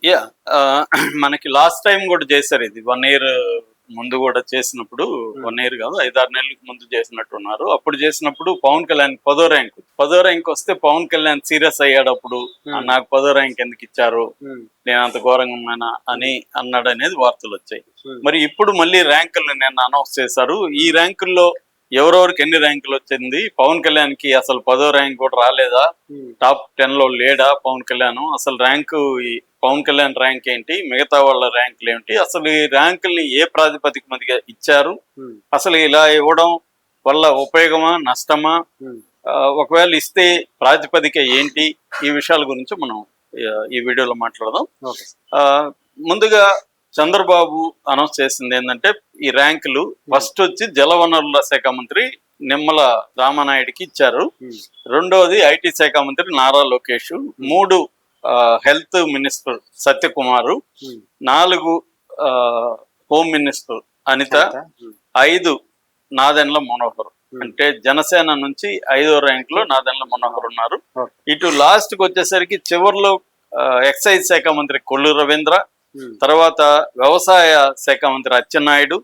Yeah మనకి last time కూడా చేశారు ఇది 1 year ముందు కూడా చేసినప్పుడు. 1 year కాదు, 5-6 నెలలకు ముందు చేసినట్టున్నారు. అప్పుడు చేసినప్పుడు పవన్ కళ్యాణ్ 10వ ర్యాంక్ వస్తే పవన్ కళ్యాణ్ సీరియస్ అయ్యాడు అప్పుడు. నాకు 10వ ర్యాంక్ ఎందుకు ఇచ్చారు, నేను అంత ఘోరంగా ఉన్నానా అని అన్నాడు అనేది వార్తలు వచ్చాయి. మరి ఇప్పుడు మళ్ళీ ర్యాంకులు నిన్న అనౌన్స్ చేశారు. ఈ ర్యాంకుల్లో ఎవరెవరికి ఎన్ని ర్యాంకులు వచ్చింది, పవన్ కళ్యాణ్ కి అసలు 10వ ర్యాంక్ కూడా రాలేదా, టాప్ 10 లో లేడా పవన్ కళ్యాణ్, అసలు ర్యాంకు పవన్ కళ్యాణ్ ర్యాంక్ ఏంటి, మిగతా వాళ్ళ ర్యాంకులు ఏంటి, అసలు ఈ ర్యాంకుల్ని ఏ ప్రాతిపదిక మీదగా ఇచ్చారు, అసలు ఇలా ఇవ్వడం వల్ల ఉపయోగమా నష్టమా, ఒకవేళ ఇస్తే ప్రాతిపదిక ఏంటి, ఈ విషయాల గురించి మనం ఈ వీడియోలో మాట్లాడదాం. ముందుగా చంద్రబాబు అనౌన్స్ చేసింది ఏంటంటే ఈ ర్యాంకులు ఫస్ట్ వచ్చి జలవనరుల శాఖ మంత్రి నిమ్మల రామానాయుడికి ఇచ్చారు, రెండోది ఐటీ శాఖ మంత్రి Nara Lokesh, 3 health minister Satyakumar, 4 home minister Anitha, 5 Nadendla Manohar. అంటే జనసేన నుంచి 5వ ర్యాంక్ లో నాదెండ్ల మనోహర్ ఉన్నారు. ఇటు లాస్ట్ కి వచ్చేసరికి చివరిలో ఎక్సైజ్ శాఖ మంత్రి కొల్లు రవీంద్ర, తర్వాత వ్యవసాయ శాఖ మంత్రి అచ్చెన్నాయుడు,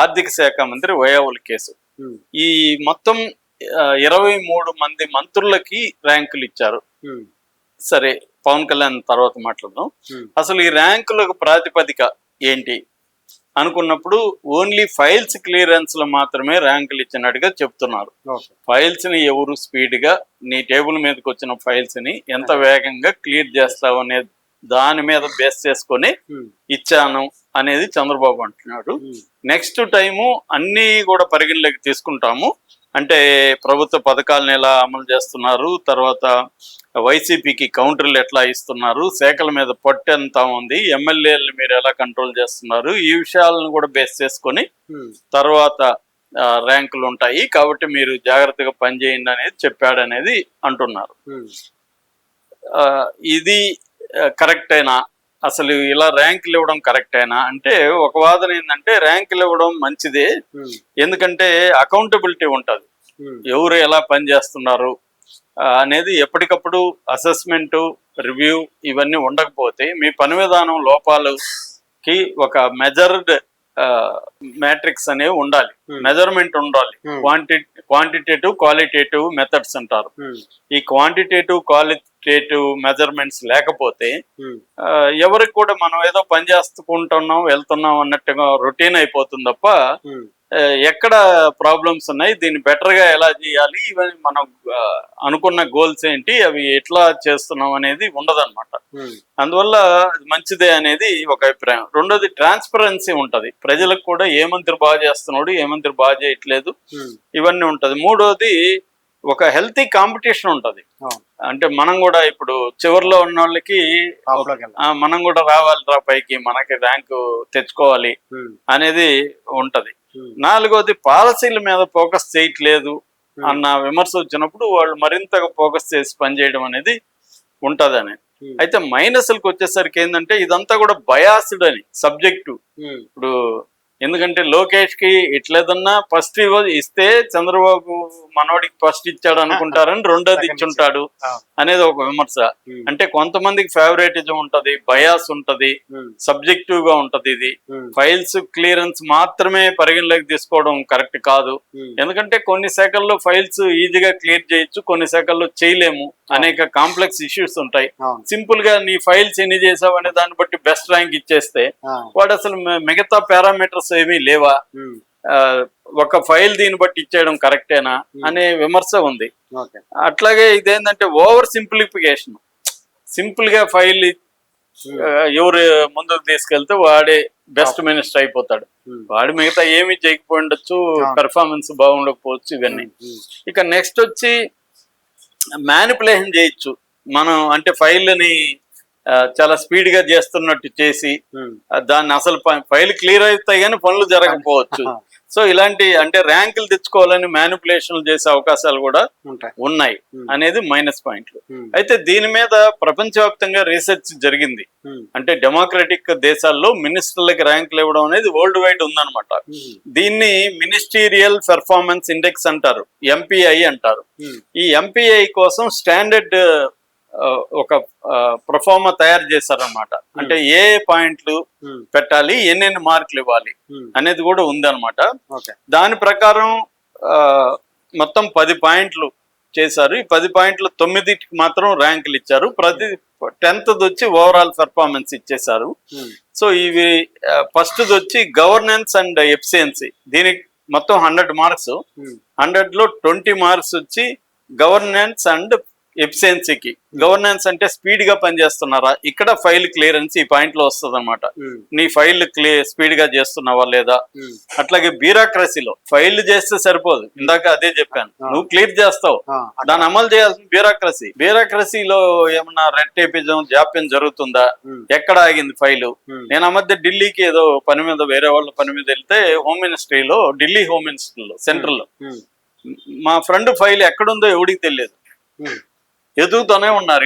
ఆర్థిక శాఖ మంత్రి వైయావుల కేసు. ఈ మొత్తం 23 మంది మంత్రులకి ర్యాంకులు ఇచ్చారు. సరే, పవన్ కళ్యాణ్ తర్వాత మాట్లాడదాం. అసలు ఈ ర్యాంకులకు ప్రాతిపదిక ఏంటి అనుకున్నప్పుడు ఓన్లీ ఫైల్స్ క్లియరెన్స్ లో మాత్రమే ర్యాంకులు ఇచ్చినట్టుగా చెప్తున్నారు. ఫైల్స్ ని ఎవరు స్పీడ్ గా నీ టేబుల్ మీదకి వచ్చిన ఫైల్స్ ని ఎంత వేగంగా క్లియర్ చేస్తావు అనే దాని మీద బేస్ చేసుకొని ఇచ్చాను అనేది చంద్రబాబు అంటున్నాడు. నెక్స్ట్ టైము అన్ని కూడా పరిగణలోకి తీసుకుంటాము, అంటే ప్రభుత్వ పథకాలను ఎలా అమలు చేస్తున్నారు, తర్వాత వైసీపీకి కౌంటర్లు ఎట్లా ఇస్తున్నారు, శాఖల మీద పట్టు ఎంత ఉంది, ఎమ్మెల్యేలు మీరు ఎలా కంట్రోల్ చేస్తున్నారు, ఈ విషయాలను కూడా బేస్ చేసుకొని తర్వాత ర్యాంకులు ఉంటాయి, కాబట్టి మీరు జాగ్రత్తగా పనిచేయండి అనేది చెప్పాడనేది అంటున్నారు. ఇది కరెక్టేనా, అసలు ఇలా ర్యాంకులు ఇవ్వడం కరెక్టేనా అంటే ఒక వాదన ఏంటంటే ర్యాంకులు ఇవ్వడం మంచిదే, ఎందుకంటే అకౌంటబిలిటీ ఉంటుంది, ఎవరు ఎలా పని చేస్తున్నారు అనేది ఎప్పటికప్పుడు అసెస్మెంట్ రివ్యూ ఇవన్నీ ఉండకపోతే మీ పని విధానం లోపాలకి ఒక మెజర్డ్ మ్యాట్రిక్స్ అనేవి ఉండాలి, మెజర్మెంట్ ఉండాలి. క్వాంటిటేటివ్ క్వాలిటేటివ్ మెథడ్స్ అంటారు. ఈ క్వాంటిటేటివ్ క్వాలిటేటివ్ మెజర్మెంట్స్ లేకపోతే ఎవరికి కూడా మనం ఏదో పని చేసుకుంటున్నాం వెళ్తున్నాం అన్నట్టుగా రొటీన్ అయిపోతుంది తప్ప ఎక్కడ ప్రాబ్లమ్స్ ఉన్నాయి, దీన్ని బెటర్ గా ఎలా చేయాలి, ఇవన్నీ మనం అనుకున్న గోల్స్ ఏంటి, అవి ఎట్లా చేస్తున్నాం అనేది ఉండదన్నమాట. అందువల్ల మంచిదే అనేది ఒక అభిప్రాయం. రెండోది ట్రాన్స్పరెన్సీ ఉంటది, ప్రజలకు కూడా ఏ మంత్రి బాగా చేస్తున్నాడు ఏ మంత్రి బాగా చేయట్లేదు ఇవన్నీ ఉంటది. మూడోది ఒక హెల్తీ కాంపిటీషన్ ఉంటది, అంటే మనం కూడా ఇప్పుడు చివరిలో ఉన్న వాళ్ళకి మనం కూడా రావాలి పైకి, మనకి ర్యాంకు తెచ్చుకోవాలి అనేది ఉంటది. నాలుగోది పాలసీల మీద ఫోకస్ చేయట్లేదు అన్న విమర్శ వచ్చినప్పుడు వాళ్ళు మరింతగా ఫోకస్ చేసి పనిచేయడం అనేది ఉంటదని. అయితే మైనస్లకు వచ్చేసరికి ఏంటంటే ఇదంతా కూడా బయాస్డ్ అని సబ్జెక్టు. ఇప్పుడు ఎందుకంటే లోకేష్ కి ఇట్లేదన్నా ఫస్ట్ ఇస్తే చంద్రబాబు మనోడికి ఫస్ట్ ఇచ్చాడు అనుకుంటారని రెండోది ఇచ్చుంటాడు అనేది ఒక విమర్శ. అంటే కొంతమందికి ఫేవరెటిజం ఉంటది, బయాస్ ఉంటది, సబ్జెక్టివ్ గా ఉంటది. ఇది ఫైల్స్ క్లియరెన్స్ మాత్రమే పరిగణలోకి తీసుకోవడం కరెక్ట్ కాదు, ఎందుకంటే కొన్ని శాఖల్లో ఫైల్స్ ఈజీగా క్లియర్ చేయొచ్చు, కొన్ని శాఖల్లో చేయలేము, అనేక కాంప్లెక్స్ ఇష్యూస్ ఉంటాయి. సింపుల్ గా నీ ఫైల్స్ ఎన్ని చేసావు అనే దాన్ని బట్టి బెస్ట్ ర్యాంక్ ఇచ్చేస్తే వాడు అసలు మిగతా పారామీటర్స్ ఏమీ లేవా, ఒక ఫైల్ దీన్ని బట్టి ఇచ్చేయడం కరెక్టేనా అనే విమర్శ ఉంది. అట్లాగే ఇదేంటంటే ఓవర్ సింప్లిఫికేషన్, సింపుల్ గా ఫైల్ ఎవరు ముందుకు తీసుకెళ్తే వాడే బెస్ట్ మినిస్టర్ అయిపోతాడు, వాడు మిగతా ఏమి చేయకపోయి ఉండొచ్చు, పెర్ఫార్మెన్స్ బాగుండకపోవచ్చు ఇవన్నీ. ఇక నెక్స్ట్ వచ్చి మ్యానిపులేషన్ చేయొచ్చు మనం, అంటే ఫైల్ని చాలా స్పీడ్ గా చేస్తున్నట్టు చేసి దాన్ని అసలు ఫైల్ క్లియర్ అవుతాయి కానీ పనులు జరగకపోవచ్చు. సో ఇలాంటి అంటే ర్యాంకులు తెచ్చుకోవాలని మ్యానిపులేషన్లు చేసే అవకాశాలు కూడా ఉన్నాయి అనేది మైనస్ పాయింట్లు. అయితే దీని మీద ప్రపంచవ్యాప్తంగా రీసెర్చ్ జరిగింది, అంటే డెమోక్రటిక్ దేశాల్లో మినిస్టర్లకి ర్యాంకులు ఇవ్వడం అనేది వరల్డ్ వైడ్ ఉందన్నమాట. దీన్ని మినిస్టీరియల్ పెర్ఫార్మెన్స్ ఇండెక్స్ అంటారు, ఎంపీఐ అంటారు. ఈ ఎంపీఐ కోసం స్టాండర్డ్ ఒక ప్రొఫార్మా తయారు చేశారనమాట. అంటే ఏ పాయింట్లు పెట్టాలి, ఎన్నెన్ని మార్కులు ఇవ్వాలి అనేది కూడా ఉందన్నమాట. దాని ప్రకారం మొత్తం 10 పాయింట్లు చేశారు. ఈ 10 పాయింట్లు 9కి మాత్రం ర్యాంకులు ఇచ్చారు. ప్రతి 10th వచ్చి ఓవరాల్ పెర్ఫార్మెన్స్ ఇచ్చేశారు. సో ఇవి ఫస్ట్ వచ్చి గవర్నెన్స్ అండ్ ఎఫిషియన్సీ. దీనికి మొత్తం 100 మార్క్స్. 100లో 20 మార్క్స్ వచ్చి గవర్నెన్స్ అండ్ ఎఫిషియన్సీకి. గవర్నెన్స్ అంటే స్పీడ్ గా పనిచేస్తున్నారా, ఇక్కడ ఫైల్ క్లియరెన్స్ ఈ పాయింట్ లో వస్తుంది అనమాట. నీ ఫైల్ స్పీడ్ గా చేస్తున్నావా లేదా. అట్లాగే బ్యూరోక్రసీలో ఫైల్ చేస్తే సరిపోదు, ఇందాక అదే చెప్పాను, నువ్వు క్లియర్ చేస్తావు, దాన్ని అమలు చేయాల్సిన బ్యూరోక్రసీలో ఏమన్నా రెడ్ టేపిజం జాప్యం జరుగుతుందా, ఎక్కడ ఆగింది ఫైలు. నేను ఆ మధ్య ఢిల్లీకి ఏదో పని మీద, వేరే వాళ్ళ పని మీద వెళ్తే హోమ్ మినిస్ట్రీలో, ఢిల్లీ హోమ్ మినిస్ట్రీలో సెంట్రల్ లో మా ఫ్రెండ్ ఫైల్ ఎక్కడుందో ఎవడికి తెలియదు. ఎదుగుతూనే ఉన్నారు.